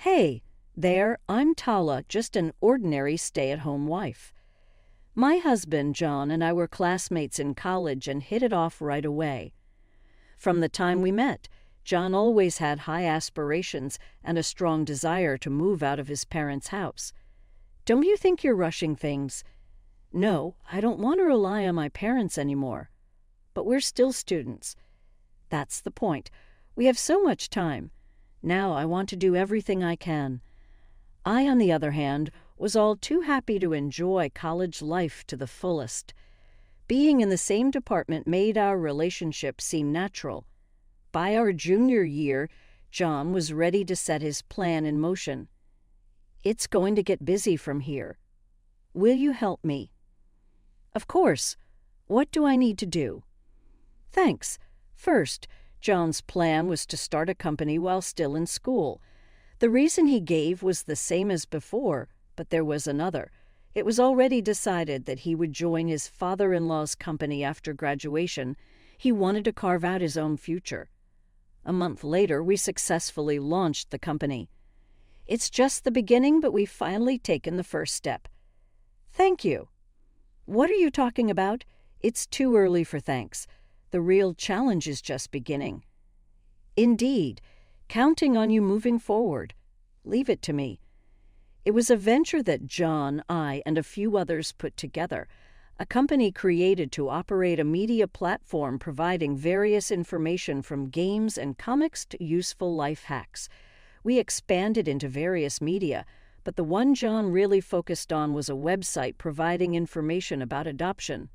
Hey, there, I'm Tala, just an ordinary stay-at-home wife. My husband, John, and I were classmates in college and hit it off right away. From the time we met, John always had high aspirations and a strong desire to move out of his parents' house. Don't you think you're rushing things? No, I don't want to rely on my parents anymore. But we're still students. That's the point. We have so much time. Now I want to do everything I can. I, on the other hand, was all too happy to enjoy college life to the fullest. Being in the same department made our relationship seem natural. By our junior year, John was ready to set his plan in motion. It's going to get busy from here. Will you help me? Of course. What do I need to do? Thanks. First, John's plan was to start a company while still in school. The reason he gave was the same as before, but there was another. It was already decided that he would join his father-in-law's company after graduation. He wanted to carve out his own future. A month later, we successfully launched the company. It's just the beginning, but we've finally taken the first step. Thank you. What are you talking about? It's too early for thanks. The real challenge is just beginning. Indeed, counting on you moving forward. Leave it to me. It was a venture that John, I, and a few others put together, a company created to operate a media platform providing various information from games and comics to useful life hacks. We expanded into various media, but the one John really focused on was a website providing information about adoption.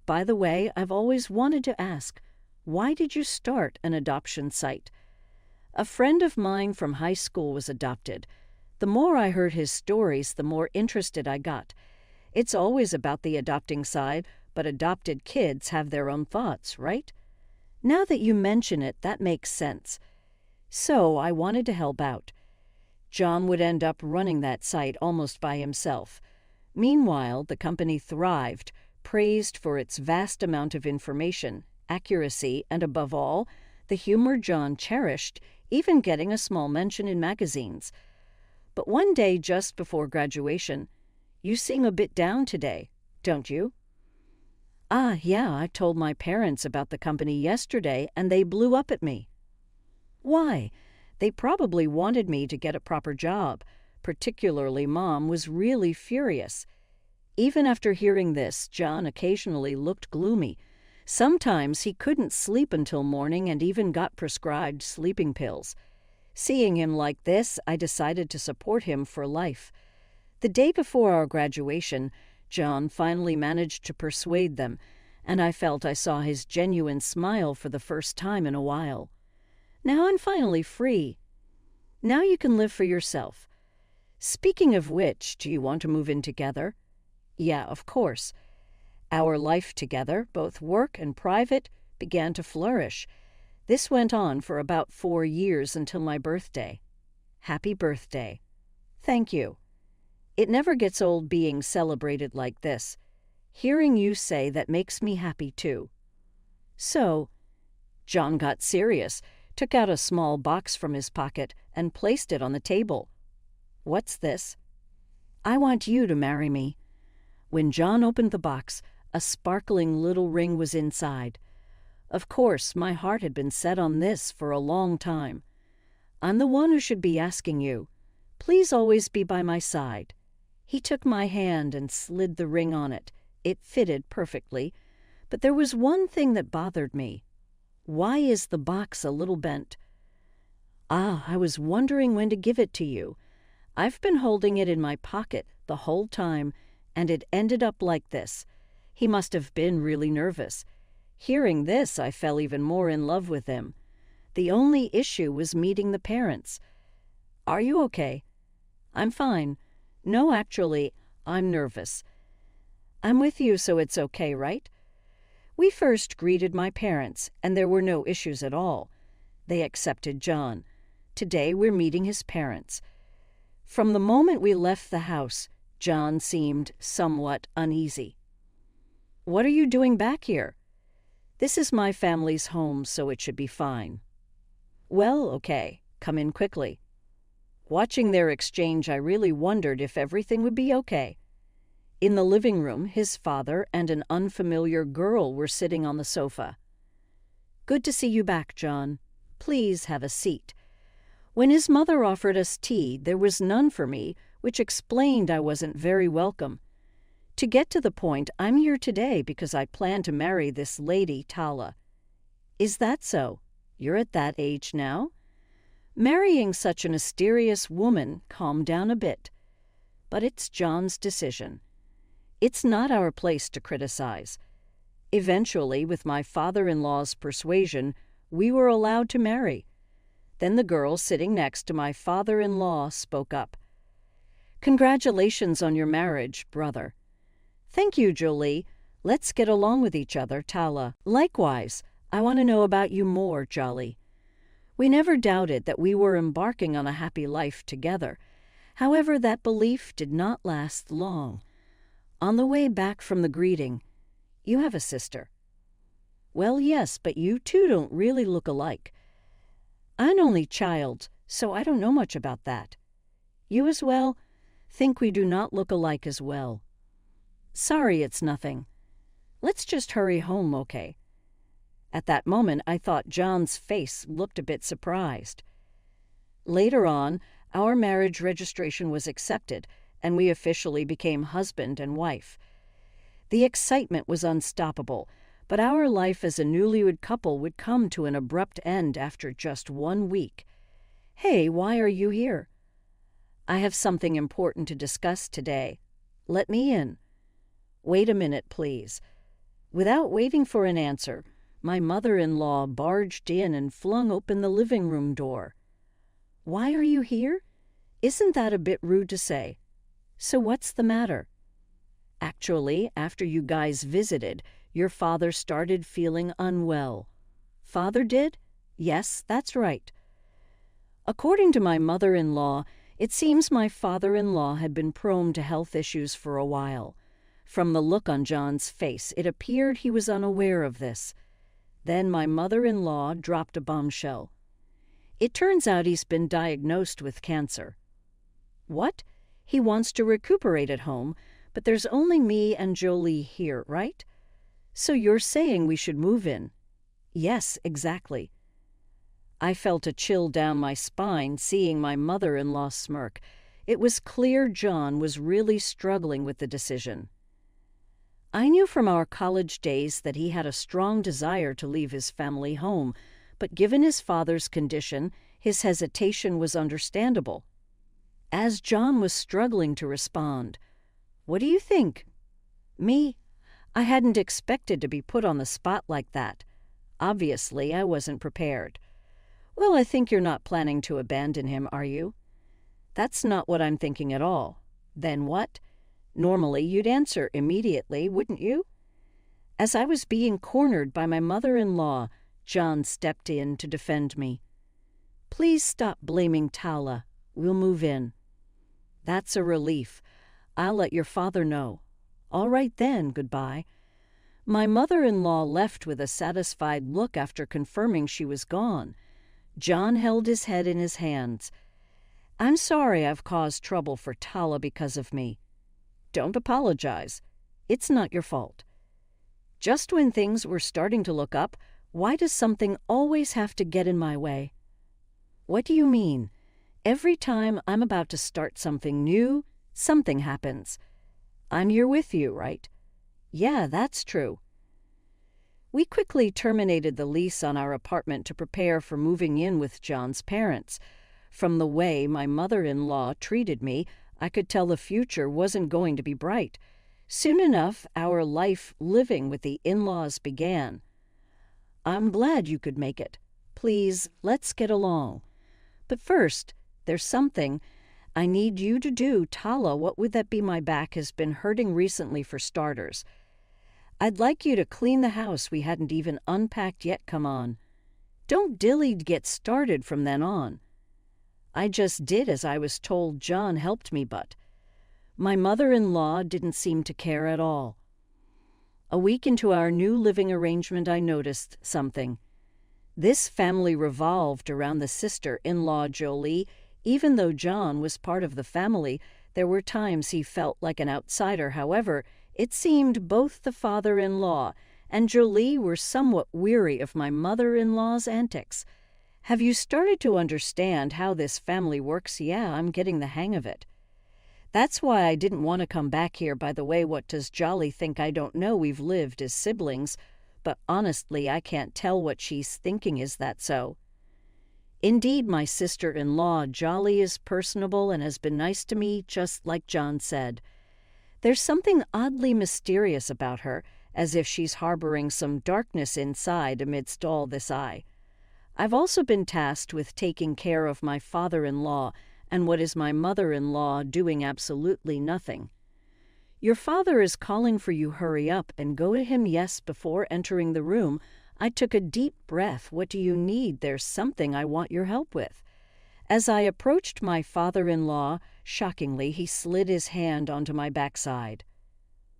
By the way, I've always wanted to ask, why did you start an adoption site? A friend of mine from high school was adopted. The more I heard his stories, the more interested I got. It's always about the adopting side, but adopted kids have their own thoughts, right? Now that you mention it, that makes sense. So I wanted to help out. John would end up running that site almost by himself. Meanwhile, the company thrived, praised for its vast amount of information, accuracy, and above all, the humor John cherished, even getting a small mention in magazines. But one day just before graduation, you seem a bit down today, don't you? Yeah, I told my parents about the company yesterday and they blew up at me. Why? They probably wanted me to get a proper job. Particularly Mom was really furious. Even after hearing this, John occasionally looked gloomy. Sometimes he couldn't sleep until morning and even got prescribed sleeping pills. Seeing him like this, I decided to support him for life. The day before our graduation, John finally managed to persuade them, and I felt I saw his genuine smile for the first time in a while. Now I'm finally free. Now you can live for yourself. Speaking of which, do you want to move in together? Yeah, of course. Our life together, both work and private, began to flourish. This went on for about 4 years until my birthday. Happy birthday. Thank you. It never gets old being celebrated like this. Hearing you say that makes me happy too. So, John got serious, took out a small box from his pocket, and placed it on the table. What's this? I want you to marry me. When John opened the box, a sparkling little ring was inside. Of course, my heart had been set on this for a long time. I'm the one who should be asking you. Please always be by my side. He took my hand and slid the ring on it. It fitted perfectly, but there was one thing that bothered me. Why is the box a little bent? I was wondering when to give it to you. I've been holding it in my pocket the whole time, and it ended up like this. He must have been really nervous. Hearing this, I fell even more in love with him. The only issue was meeting the parents. Are you okay? I'm fine. No, actually, I'm nervous. I'm with you, so it's okay, right? We first greeted my parents, and there were no issues at all. They accepted John. Today, we're meeting his parents. From the moment we left the house, John seemed somewhat uneasy. What are you doing back here? This is my family's home, so it should be fine. Well, okay. Come in quickly. Watching their exchange, I really wondered if everything would be okay. In the living room, his father and an unfamiliar girl were sitting on the sofa. "Good to see you back, John. Please have a seat." When his mother offered us tea, there was none for me, which explained I wasn't very welcome. To get to the point, I'm here today because I plan to marry this lady, Tala. "Is that so? You're at that age now?" Marrying such a mysterious woman calmed down a bit. But it's John's decision. It's not our place to criticize. Eventually, with my father-in-law's persuasion, we were allowed to marry. Then the girl sitting next to my father-in-law spoke up. "Congratulations on your marriage, brother." "Thank you, Jolie. Let's get along with each other, Tala." "Likewise. I want to know about you more, Jolly." We never doubted that we were embarking on a happy life together. However, that belief did not last long. On the way back from the greeting, "You have a sister." "Well, yes, but you two don't really look alike." "I'm an only child, so I don't know much about that." "You as well?" "Think we do not look alike as well." "Sorry, it's nothing. Let's just hurry home, okay?" At that moment, I thought John's face looked a bit surprised. Later on, our marriage registration was accepted, and we officially became husband and wife. The excitement was unstoppable, but our life as a newlywed couple would come to an abrupt end after just 1 week. "Hey, why are you here?" "I have something important to discuss today. Let me in." "Wait a minute, please." Without waiting for an answer, my mother-in-law barged in and flung open the living room door. "Why are you here?" "Isn't that a bit rude to say?" "So what's the matter?" "Actually, after you guys visited, your father started feeling unwell." "Father did?" "Yes, that's right." According to my mother-in-law, it seems my father-in-law had been prone to health issues for a while. From the look on John's face, it appeared he was unaware of this. Then my mother-in-law dropped a bombshell. "It turns out he's been diagnosed with cancer." "What? He wants to recuperate at home, but there's only me and Jolie here, right? So you're saying we should move in?" "Yes, exactly." I felt a chill down my spine seeing my mother-in-law smirk. It was clear John was really struggling with the decision. I knew from our college days that he had a strong desire to leave his family home, but given his father's condition, his hesitation was understandable. As John was struggling to respond, "What do you think?" "Me? I hadn't expected to be put on the spot like that. Obviously, I wasn't prepared." "Well, I think you're not planning to abandon him, are you?" "That's not what I'm thinking at all." "Then what?" "Normally, you'd answer immediately, wouldn't you?" As I was being cornered by my mother-in-law, John stepped in to defend me. "Please stop blaming Tala. We'll move in." "That's a relief. I'll let your father know." "All right then, goodbye." My mother-in-law left with a satisfied look after confirming she was gone. John held his head in his hands. "I'm sorry I've caused trouble for Tala because of me." "Don't apologize. It's not your fault." Just when things were starting to look up, why does something always have to get in my way? "What do you mean?" "Every time I'm about to start something new, something happens." "I'm here with you, right?" "Yeah, that's true." We quickly terminated the lease on our apartment to prepare for moving in with John's parents. From the way my mother-in-law treated me, I could tell the future wasn't going to be bright. Soon enough, our life living with the in-laws began. "I'm glad you could make it. Please, let's get along. But first, there's something I need you to do. Tala, what would that be? My back has been hurting recently for starters. I'd like you to clean the house we hadn't even unpacked yet. Come on. Don't dilly get started from then on." I just did as I was told. John helped me, but my mother-in-law didn't seem to care at all. A week into our new living arrangement, I noticed something. This family revolved around the sister-in-law Jolie, Even though John was part of the family, there were times he felt like an outsider. However, it seemed both the father-in-law and Jolie were somewhat weary of my mother-in-law's antics. Have you started to understand how this family works? Yeah, I'm getting the hang of it. That's why I didn't want to come back here. By the way, what does Jolie think? I don't know. We've lived as siblings, but honestly, I can't tell what she's thinking. Is that so? Indeed, my sister-in-law, Jolie, is personable and has been nice to me, just like John said. There's something oddly mysterious about her, as if she's harboring some darkness inside amidst all this. I've also been tasked with taking care of my father-in-law, and what is my mother-in-law doing? Absolutely nothing. Your father is calling for you. Hurry up and go to him. Yes. Before entering the room, I took a deep breath. What do you need? There's something I want your help with. As I approached my father-in-law, shockingly, he slid his hand onto my backside.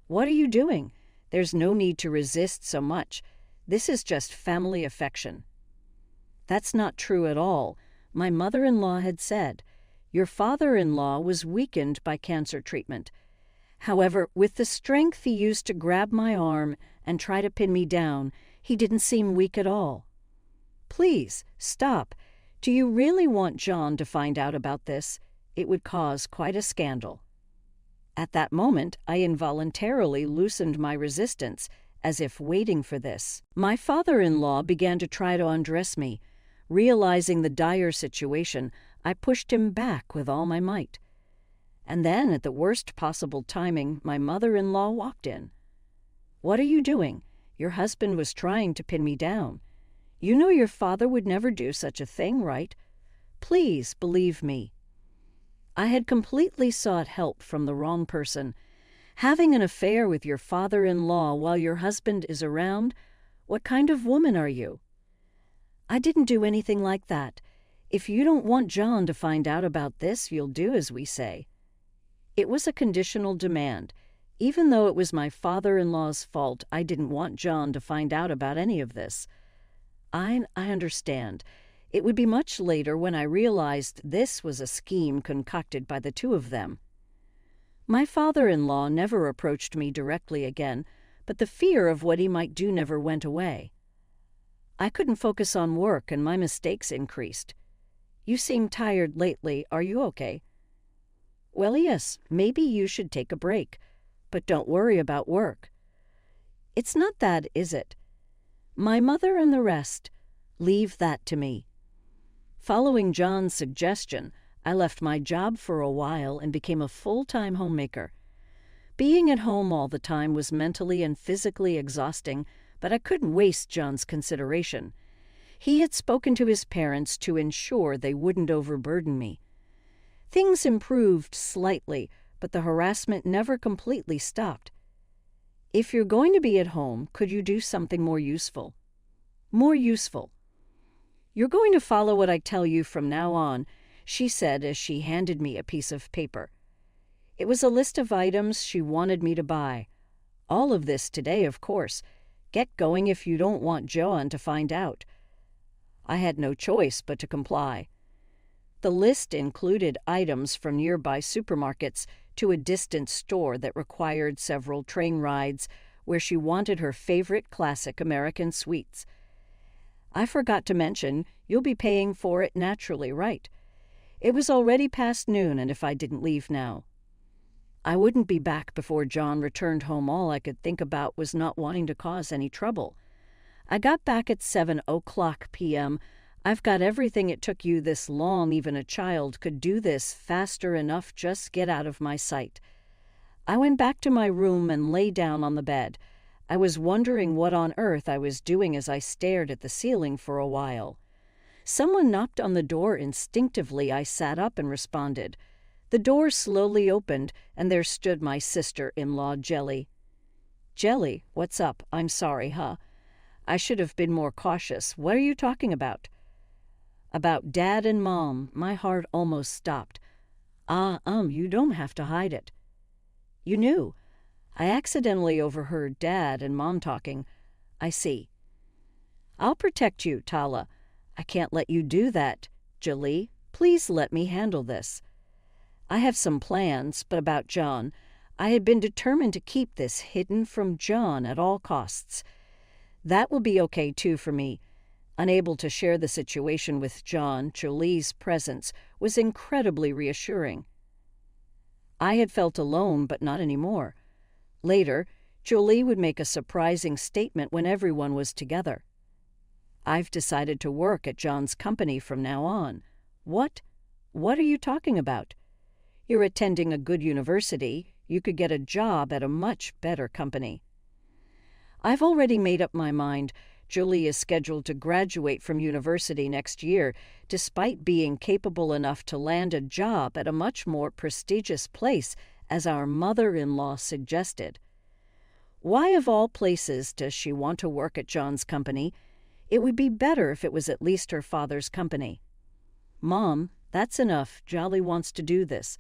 What are you doing? There's no need to resist so much. This is just family affection. That's not true at all, my mother-in-law had said. Your father-in-law was weakened by cancer treatment. However, with the strength he used to grab my arm and try to pin me down, he didn't seem weak at all. Please, stop. Do you really want John to find out about this? It would cause quite a scandal. At that moment, I involuntarily loosened my resistance, as if waiting for this. My father-in-law began to try to undress me. Realizing the dire situation, I pushed him back with all my might. And then, at the worst possible timing, my mother-in-law walked in. What are you doing? Your husband was trying to pin me down. You know your father would never do such a thing, right? Please believe me. I had completely sought help from the wrong person. Having an affair with your father-in-law while your husband is around? What kind of woman are you? I didn't do anything like that. If you don't want John to find out about this, you'll do as we say. It was a conditional demand. Even though it was my father-in-law's fault, I didn't want John to find out about any of this. I understand. It would be much later when I realized this was a scheme concocted by the two of them. My father-in-law never approached me directly again, but the fear of what he might do never went away. I couldn't focus on work and my mistakes increased. You seem tired lately. Are you okay? Well, yes, maybe you should take a break, but don't worry about work. It's not that, is it? My mother and the rest, leave that to me. Following John's suggestion, I left my job for a while and became a full-time homemaker. Being at home all the time was mentally and physically exhausting, but I couldn't waste John's consideration. He had spoken to his parents to ensure they wouldn't overburden me. Things improved slightly, but the harassment never completely stopped. If you're going to be at home, could you do something more useful? More useful. You're going to follow what I tell you from now on, she said as she handed me a piece of paper. It was a list of items she wanted me to buy. All of this today, of course. Get going if you don't want John to find out. I had no choice but to comply. The list included items from nearby supermarkets to a distant store that required several train rides where she wanted her favorite classic American sweets. I forgot to mention, you'll be paying for it naturally, right? It was already past noon, and if I didn't leave now, I wouldn't be back before John returned home. All I could think about was not wanting to cause any trouble. I got back at 7:00 p.m. I've got everything. It took you this long. Even a child could do this faster enough. Just get out of my sight. I went back to my room and lay down on the bed. I was wondering what on earth I was doing as I stared at the ceiling for a while. Someone knocked on the door. Instinctively, I sat up and responded. The door slowly opened, and there stood my sister-in-law, Jelly. Jelly, what's up? I'm sorry, huh? I should have been more cautious. What are you talking about? About Dad and Mom. My heart almost stopped. You don't have to hide it. You knew. I accidentally overheard Dad and Mom talking. I see. I'll protect you, Tala. I can't let you do that, Jolie. Please let me handle this. I have some plans, but about John, I had been determined to keep this hidden from John at all costs. That will be okay too for me. Unable to share the situation with John, Jolie's presence was incredibly reassuring. I had felt alone, but not anymore. Later, Jolie would make a surprising statement when everyone was together. I've decided to work at John's company from now on. What? What are you talking about? You're attending a good university. You could get a job at a much better company. I've already made up my mind. Jolie is scheduled to graduate from university next year, despite being capable enough to land a job at a much more prestigious place, as our mother-in-law suggested. Why, of all places, does she want to work at John's company? It would be better if it was at least her father's company. Mom, that's enough. Jolie wants to do this.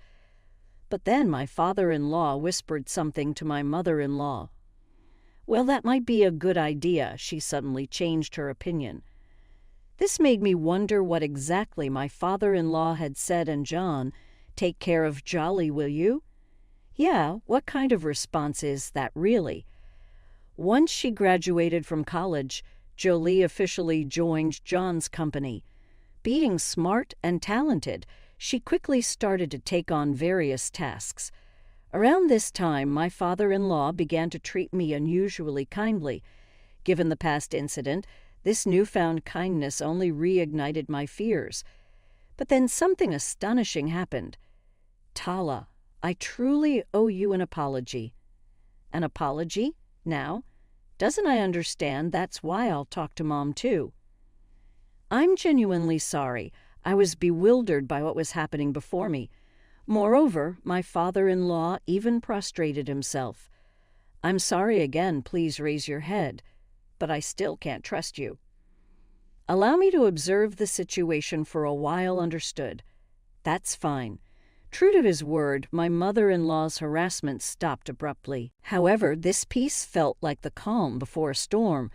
But then my father-in-law whispered something to my mother-in-law. Well, that might be a good idea. She suddenly changed her opinion. This made me wonder what exactly my father-in-law had said, and John, take care of Jolie, will you? Yeah, what kind of response is that really? Once she graduated from college, Jolie officially joined John's company. Being smart and talented, she quickly started to take on various tasks. Around this time, my father-in-law began to treat me unusually kindly. Given the past incident, this newfound kindness only reignited my fears. But then something astonishing happened. Tala, I truly owe you an apology. An apology? Now? Doesn't I understand? That's why I'll talk to Mom too. I'm genuinely sorry. I was bewildered by what was happening before me. Moreover, my father-in-law even prostrated himself. I'm sorry again, please raise your head, but I still can't trust you. Allow me to observe the situation for a while, understood? That's fine. True to his word, my mother-in-law's harassment stopped abruptly. However, this peace felt like the calm before a storm.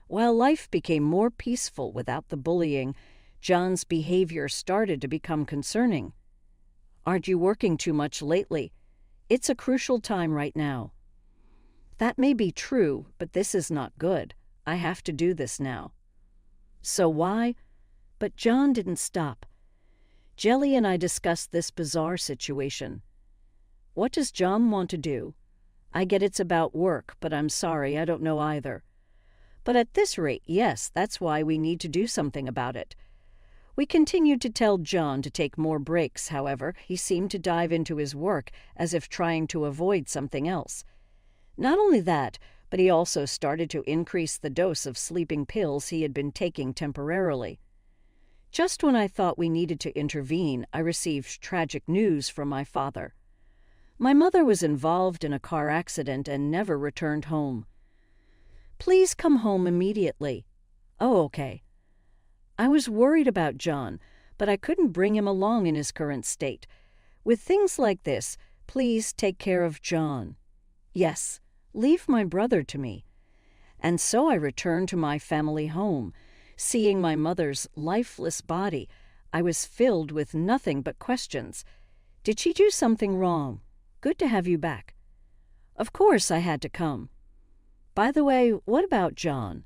While life became more peaceful without the bullying, John's behavior started to become concerning. Aren't you working too much lately? It's a crucial time right now. That may be true, but this is not good. I have to do this now. So why? But John didn't stop. Jelly and I discussed this bizarre situation. What does John want to do? I get it's about work, but I'm sorry, I don't know either. But at this rate, yes, that's why we need to do something about it. We continued to tell John to take more breaks, however, he seemed to dive into his work as if trying to avoid something else. Not only that, but he also started to increase the dose of sleeping pills he had been taking temporarily. Just when I thought we needed to intervene, I received tragic news from my father. My mother was involved in a car accident and never returned home. Please come home immediately. Oh, okay. I was worried about John, but I couldn't bring him along in his current state. With things like this, please take care of John. Yes, leave my brother to me. And so I returned to my family home. Seeing my mother's lifeless body, I was filled with nothing but questions. Did she do something wrong? Good to have you back. Of course I had to come. By the way, what about John?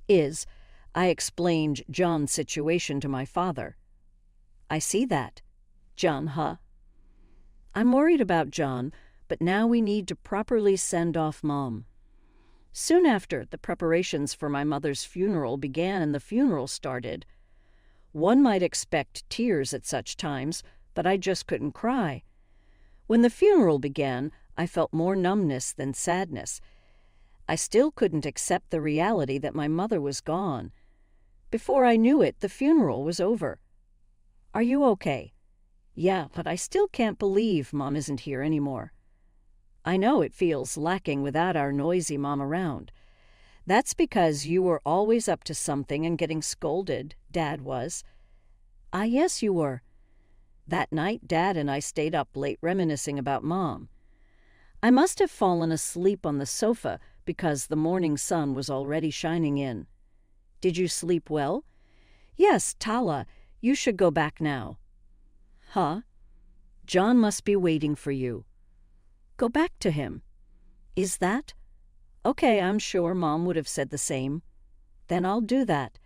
I explained John's situation to my father. I see that. John, huh? I'm worried about John, but now we need to properly send off Mom. Soon after, the preparations for my mother's funeral began and the funeral started. One might expect tears at such times, but I just couldn't cry. When the funeral began, I felt more numbness than sadness. I still couldn't accept the reality that my mother was gone. Before I knew it, the funeral was over. Are you okay? Yeah, but I still can't believe Mom isn't here anymore. I know it feels lacking without our noisy Mom around. That's because you were always up to something and getting scolded, Dad was. Ah, yes, you were. That night, Dad and I stayed up late reminiscing about Mom. I must have fallen asleep on the sofa because the morning sun was already shining in. Did you sleep well? Yes, Tala, you should go back now. Huh? John must be waiting for you. Go back to him. Is that? Okay, I'm sure Mom would have said the same. Then I'll do that.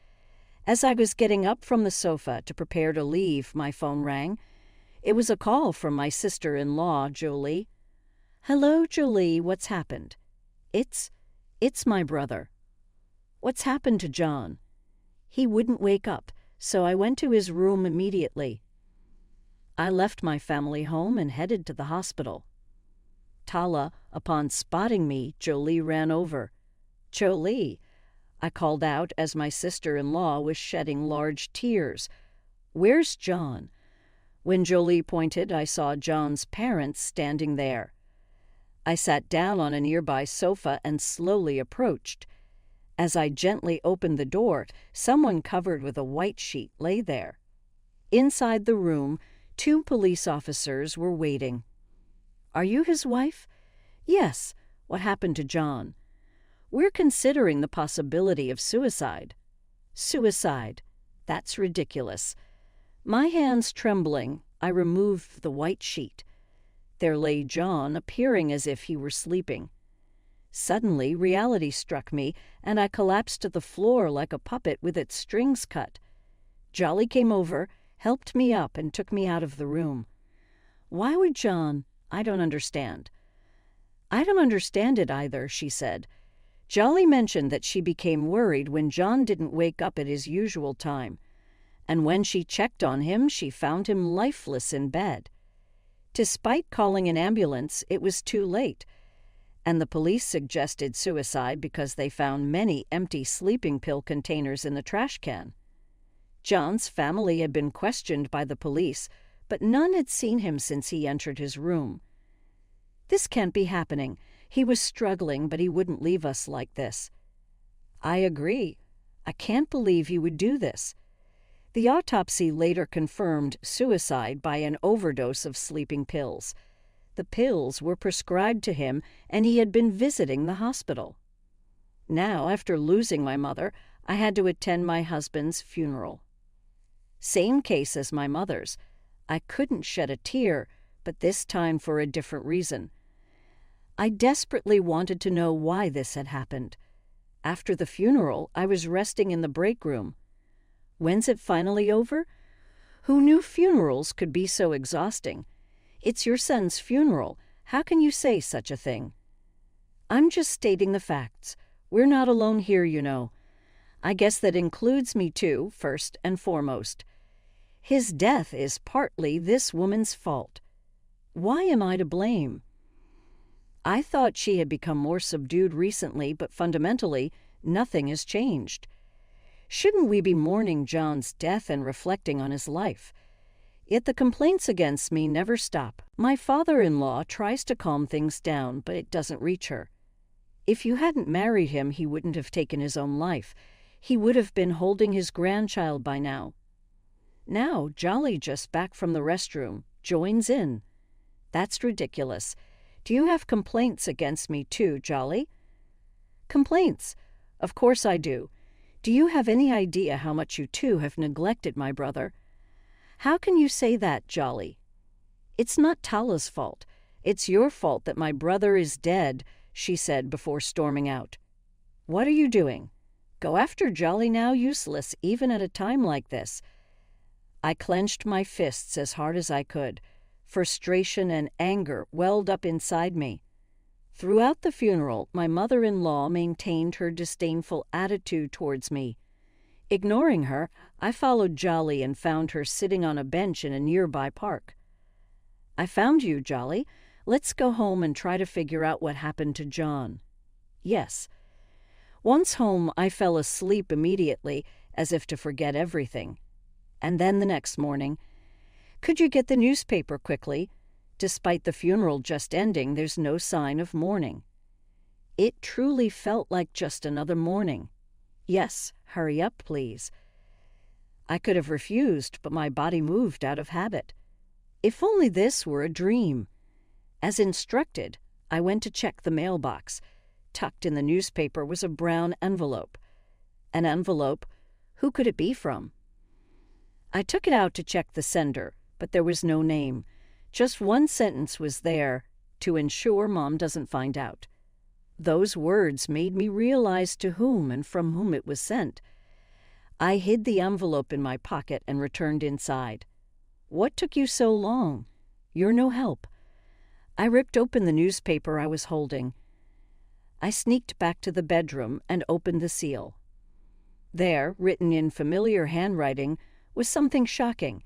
As I was getting up from the sofa to prepare to leave, my phone rang. It was a call from my sister-in-law, Jolie. Hello, Jolie, what's happened? It's my brother. What's happened to John? He wouldn't wake up, so I went to his room immediately. I left my family home and headed to the hospital. Tala, upon spotting me, Jolie ran over. Jolie, I called out as my sister-in-law was shedding large tears. Where's John? When Jolie pointed, I saw John's parents standing there. I sat down on a nearby sofa and slowly approached. As I gently opened the door, someone covered with a white sheet lay there. Inside the room, 2 police officers were waiting. Are you his wife? Yes. What happened to John? We're considering the possibility of suicide. Suicide. That's ridiculous. My hands trembling, I removed the white sheet. There lay John, appearing as if he were sleeping. Suddenly, reality struck me, and I collapsed to the floor like a puppet with its strings cut. Jolie came over, helped me up, and took me out of the room. Why would John? I don't understand. I don't understand it either, she said. Jolie mentioned that she became worried when John didn't wake up at his usual time, and when she checked on him, she found him lifeless in bed. Despite calling an ambulance, it was too late, and the police suggested suicide because they found many empty sleeping pill containers in the trash can. John's family had been questioned by the police, but none had seen him since he entered his room. This can't be happening. He was struggling, but he wouldn't leave us like this. I agree. I can't believe you would do this. The autopsy later confirmed suicide by an overdose of sleeping pills. The pills were prescribed to him, and he had been visiting the hospital. Now, after losing my mother, I had to attend my husband's funeral. Same case as my mother's. I couldn't shed a tear, but this time for a different reason. I desperately wanted to know why this had happened. After the funeral, I was resting in the break room. When's it finally over? Who knew funerals could be so exhausting? It's your son's funeral. How can you say such a thing? I'm just stating the facts. We're not alone here, you know. I guess that includes me too, first and foremost. His death is partly this woman's fault. Why am I to blame? I thought she had become more subdued recently, but fundamentally, nothing has changed. Shouldn't we be mourning John's death and reflecting on his life? Yet the complaints against me never stop. My father-in-law tries to calm things down, but it doesn't reach her. If you hadn't married him, he wouldn't have taken his own life. He would have been holding his grandchild by now. Now, Jolie, just back from the restroom, joins in. That's ridiculous. Do you have complaints against me too, Jolie? Complaints? Of course I do. Do you have any idea how much you two have neglected my brother? How can you say that, Jolie? It's not Tala's fault. It's your fault that my brother is dead, she said before storming out. What are you doing? Go after Jolie now, useless, even at a time like this. I clenched my fists as hard as I could. Frustration and anger welled up inside me. Throughout the funeral, my mother-in-law maintained her disdainful attitude towards me. Ignoring her, I followed Jolie and found her sitting on a bench in a nearby park. I found you, Jolie. Let's go home and try to figure out what happened to John. Yes. Once home, I fell asleep immediately, as if to forget everything. And then the next morning, could you get the newspaper quickly? Despite the funeral just ending, there's no sign of mourning. It truly felt like just another morning. Yes, hurry up, please. I could have refused, but my body moved out of habit. If only this were a dream. As instructed, I went to check the mailbox. Tucked in the newspaper was a brown envelope. An envelope? Who could it be from? I took it out to check the sender, but there was no name. Just one sentence was there: to ensure Mom doesn't find out. Those words made me realize to whom and from whom it was sent. I hid the envelope in my pocket and returned inside. "What took you so long? You're no help." I ripped open the newspaper I was holding. I sneaked back to the bedroom and opened the seal. There, written in familiar handwriting, was something shocking.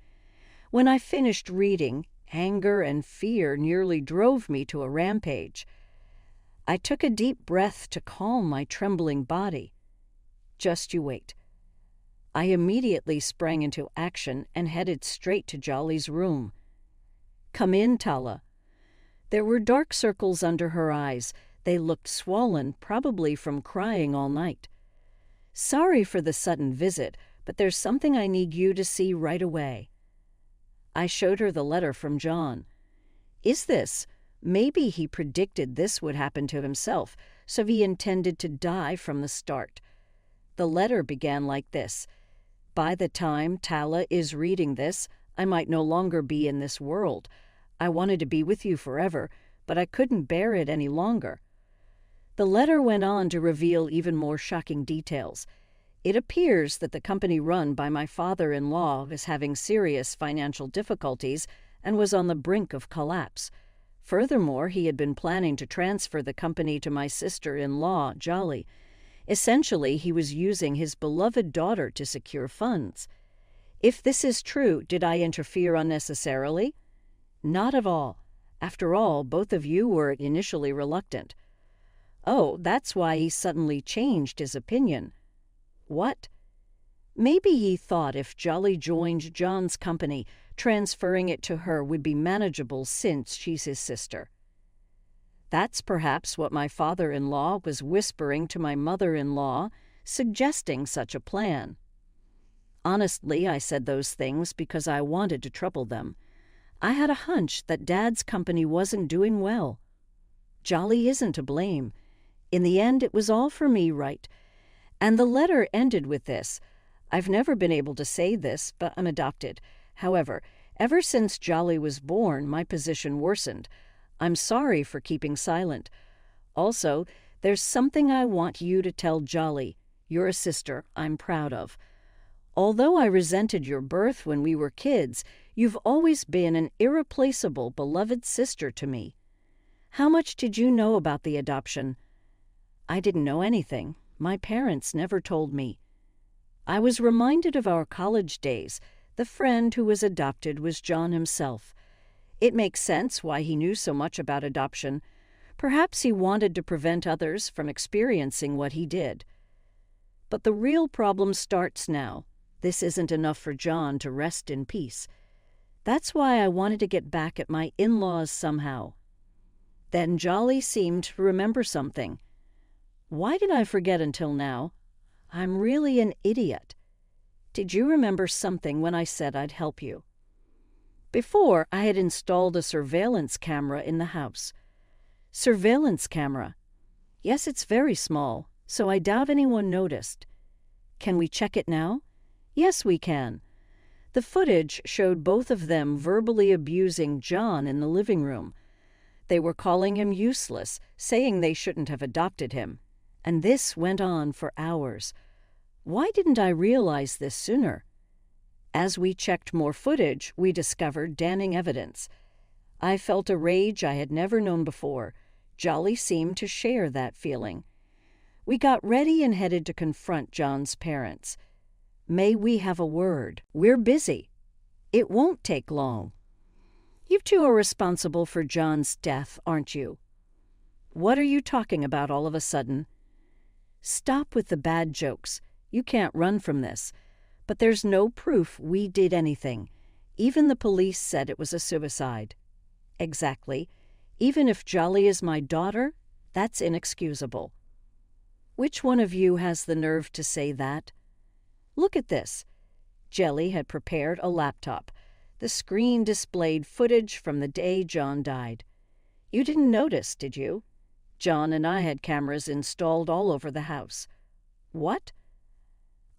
When I finished reading, anger and fear nearly drove me to a rampage. I took a deep breath to calm my trembling body. Just you wait. I immediately sprang into action and headed straight to Jolly's room. "Come in, Tala." There were dark circles under her eyes. They looked swollen, probably from crying all night. "Sorry for the sudden visit, but there's something I need you to see right away." I showed her the letter from John. "Is this? Maybe he predicted this would happen to himself, so he intended to die from the start." The letter began like this: "By the time Tala is reading this, I might no longer be in this world. I wanted to be with you forever, but I couldn't bear it any longer." The letter went on to reveal even more shocking details. It appears that the company run by my father-in-law was having serious financial difficulties and was on the brink of collapse. Furthermore, he had been planning to transfer the company to my sister-in-law, Jolly. Essentially, he was using his beloved daughter to secure funds. If this is true, did I interfere unnecessarily? Not at all. After all, both of you were initially reluctant. Oh, that's why he suddenly changed his opinion. What? Maybe he thought if Jolly joined John's company, transferring it to her would be manageable since she's his sister. That's perhaps what my father-in-law was whispering to my mother-in-law, suggesting such a plan. Honestly, I said those things because I wanted to trouble them. I had a hunch that Dad's company wasn't doing well. Jolly isn't to blame. In the end, it was all for me, right? And the letter ended with this: "I've never been able to say this, but I'm adopted. However, ever since Jolly was born, my position worsened. I'm sorry for keeping silent. Also, there's something I want you to tell Jolly. You're a sister I'm proud of. Although I resented your birth when we were kids, you've always been an irreplaceable, beloved sister to me." "How much did you know about the adoption?" "I didn't know anything. My parents never told me." I was reminded of our college days. The friend who was adopted was John himself. It makes sense why he knew so much about adoption. Perhaps he wanted to prevent others from experiencing what he did. But the real problem starts now. This isn't enough for John to rest in peace. That's why I wanted to get back at my in-laws somehow. Then Jolly seemed to remember something. Why did I forget until now? I'm really an idiot. Did you remember something when I said I'd help you? Before, I had installed a surveillance camera in the house. Surveillance camera? Yes, it's very small, so I doubt anyone noticed. Can we check it now? Yes, we can. The footage showed both of them verbally abusing John in the living room. They were calling him useless, saying they shouldn't have adopted him. And this went on for hours. Why didn't I realize this sooner? As we checked more footage, we discovered damning evidence. I felt a rage I had never known before. Jolly seemed to share that feeling. We got ready and headed to confront John's parents. "May we have a word? We're busy." "It won't take long." "You two are responsible for John's death, aren't you?" "What are you talking about all of a sudden?" "Stop with the bad jokes. You can't run from this. But there's no proof we did anything. Even the police said it was a suicide." "Exactly. Even if Jolly is my daughter, that's inexcusable." "Which one of you has the nerve to say that?" "Look at this." Jelly had prepared a laptop. The screen displayed footage from the day John died. You didn't notice, did you? John and I had cameras installed all over the house. What?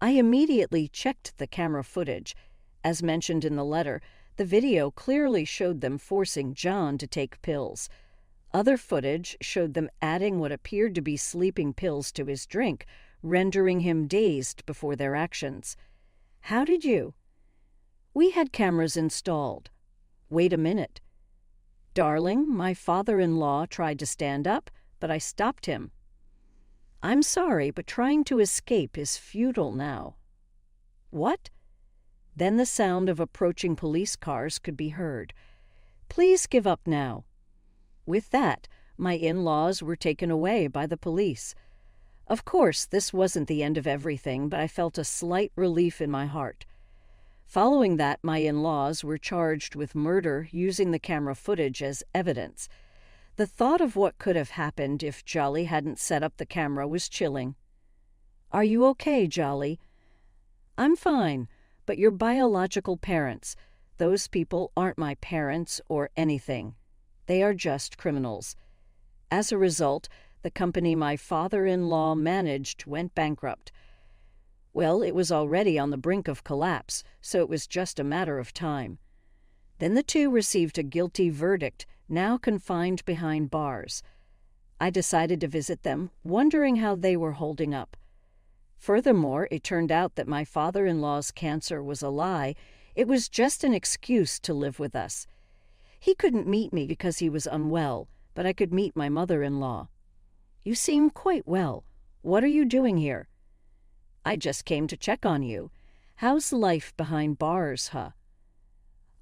I immediately checked the camera footage. As mentioned in the letter, The video clearly showed them forcing John to take pills. Other footage showed them adding what appeared to be sleeping pills to his drink, rendering him dazed before their actions. How did you? We had cameras installed. Wait a minute. Darling, my father-in-law tried to stand up, but I stopped him. I'm sorry, but trying to escape is futile now. What? Then the sound of approaching police cars could be heard. Please give up now. With that, my in-laws were taken away by the police. Of course, this wasn't the end of everything, but I felt a slight relief in my heart. Following that, my in-laws were charged with murder using the camera footage as evidence. The thought of what could have happened if Jolly hadn't set up the camera was chilling. Are you okay, Jolly? I'm fine, but your biological parents, those people aren't my parents or anything. They are just criminals. As a result, the company my father-in-law managed went bankrupt. Well, it was already on the brink of collapse, so it was just a matter of time. Then the two received a guilty verdict, now confined behind bars. I decided to visit them, wondering how they were holding up. Furthermore, it turned out that my father-in-law's cancer was a lie. It was just an excuse to live with us. He couldn't meet me because he was unwell, but I could meet my mother-in-law. You seem quite well. What are you doing here? I just came to check on you. How's life behind bars, huh?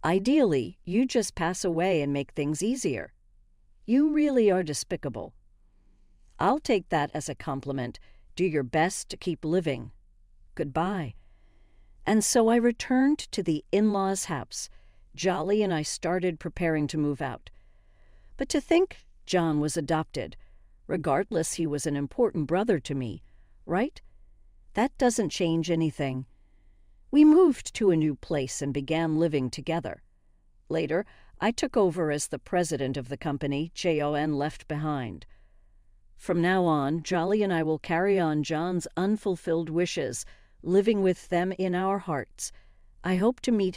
Ideally, you just pass away and make things easier. You really are despicable. I'll take that as a compliment. Do your best to keep living. Goodbye. And so I returned to the in-laws' house. Jolly and I started preparing to move out. But to think John was adopted. Regardless, he was an important brother to me, right? That doesn't change anything. We moved to a new place and began living together. Later, I took over as the president of the company Jon left behind. From now on, Jolly and I will carry on John's unfulfilled wishes, living with them in our hearts. I hope to meet him